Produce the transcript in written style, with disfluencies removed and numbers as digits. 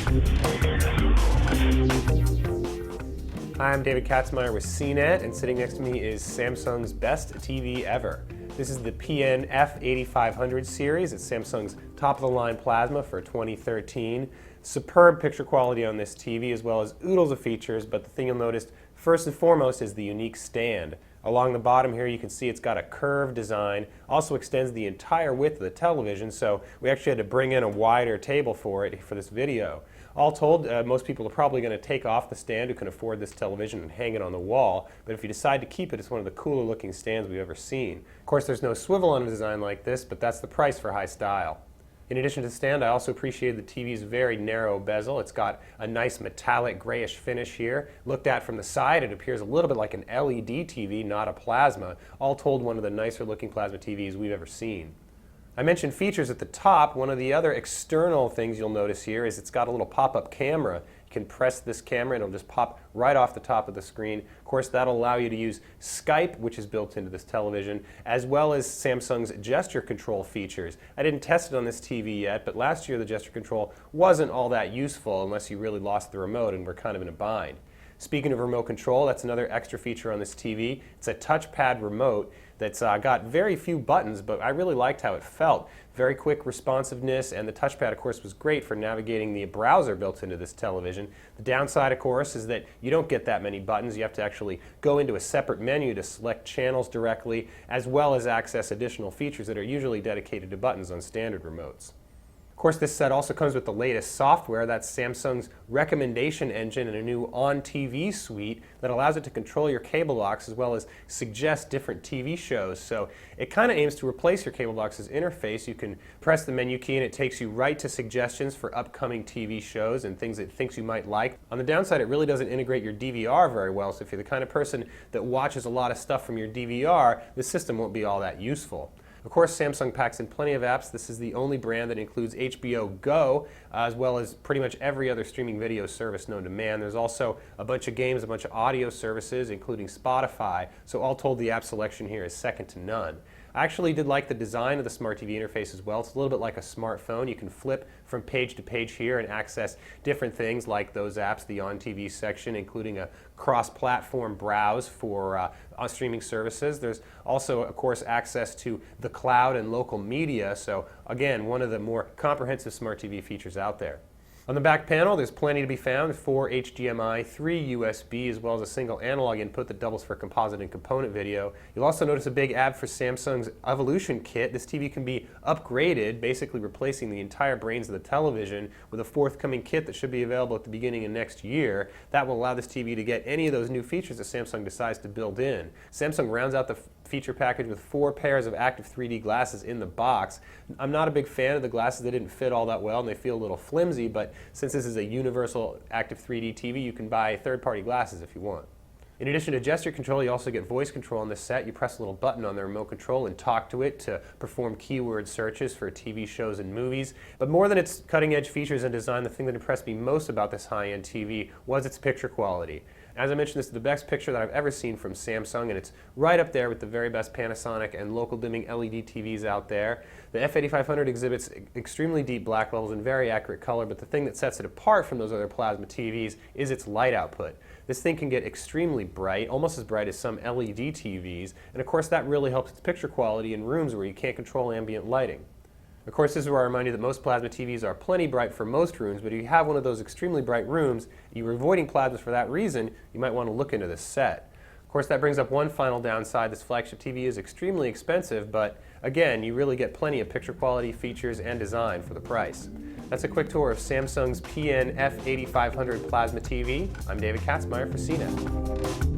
Hi, I'm David Katzmeyer with CNET, and sitting next to me is Samsung's best TV ever. This is the PN8500 series. It's Samsung's top-of-the-line plasma for 2013. Superb picture quality on this TV, as well as oodles of features, but the thing you'll notice first and foremost is the unique stand. Along the bottom here you can see it's got a curved design, also extends the entire width of the television, so we actually had to bring in a wider table for it for this video. All told, most people are probably going to take off the stand who can afford this television and hang it on the wall, but if you decide to keep it, it's one of the cooler looking stands we've ever seen. Of course, there's no swivel on a design like this, but that's the price for high style. In addition to the stand, I also appreciate the TV's very narrow bezel. It's got a nice metallic grayish finish here. Looked at from the side, it appears a little bit like an LED TV, not a plasma. All told, one of the nicer looking plasma TVs we've ever seen. I mentioned features at the top. One of the other external things you'll notice here is it's got a little pop-up camera. You can press this camera and it'll just pop right off the top of the screen. Of course, that'll allow you to use Skype, which is built into this television, as well as Samsung's gesture control features. I didn't test it on this TV yet, but last year the gesture control wasn't all that useful unless you really lost the remote and were kind of in a bind. Speaking of remote control, that's another extra feature on this TV. It's a touchpad remote that's got very few buttons, but I really liked how it felt. Very quick responsiveness, and the touchpad, of course, was great for navigating the browser built into this television. The downside, of course, is that you don't get that many buttons. You have to actually go into a separate menu to select channels directly, as well as access additional features that are usually dedicated to buttons on standard remotes. Of course, this set also comes with the latest software. That's Samsung's recommendation engine and a new on-TV suite that allows it to control your cable box as well as suggest different TV shows. So it kind of aims to replace your cable box's interface. You can press the menu key and it takes you right to suggestions for upcoming TV shows and things it thinks you might like. On the downside, it really doesn't integrate your DVR very well, so if you're the kind of person that watches a lot of stuff from your DVR, the system won't be all that useful. Of course, Samsung packs in plenty of apps. This is the only brand that includes HBO Go, as well as pretty much every other streaming video service known to man. There's also a bunch of games, a bunch of audio services, including Spotify, so all told the app selection here is second to none. I actually did like the design of the Smart TV interface as well. It's a little bit like a smartphone. You can flip from page to page here and access different things like those apps, the On TV section, including a cross-platform browse for streaming services. There's also, of course, access to the cloud and local media. So again, one of the more comprehensive Smart TV features out there. On the back panel, there's plenty to be found: 4 HDMI, 3 USB, as well as a single analog input that doubles for composite and component video. You'll also notice a big ad for Samsung's Evolution Kit. This TV can be upgraded, basically replacing the entire brains of the television with a forthcoming kit that should be available at the beginning of next year. That will allow this TV to get any of those new features that Samsung decides to build in. Samsung rounds out the feature package with 4 pairs of active 3D glasses in the box. I'm not a big fan of the glasses. They didn't fit all that well and they feel a little flimsy, but since this is a universal active 3D TV, you can buy third-party glasses if you want. In addition to gesture control, you also get voice control on this set. You press a little button on the remote control and talk to it to perform keyword searches for TV shows and movies. But more than its cutting-edge features and design, the thing that impressed me most about this high-end TV was its picture quality. As I mentioned, this is the best picture that I've ever seen from Samsung, and it's right up there with the very best Panasonic and local dimming LED TVs out there. The F8500 exhibits extremely deep black levels and very accurate color, but the thing that sets it apart from those other plasma TVs is its light output. This thing can get extremely bright, almost as bright as some LED TVs, and of course that really helps its picture quality in rooms where you can't control ambient lighting. Of course, this is where I remind you that most plasma TVs are plenty bright for most rooms, but if you have one of those extremely bright rooms, you're avoiding plasmas for that reason, you might want to look into this set. Of course, that brings up one final downside. This flagship TV is extremely expensive, but again, you really get plenty of picture quality, features, and design for the price. That's a quick tour of Samsung's PN8500 Plasma TV. I'm David Katzmeyer for CNET.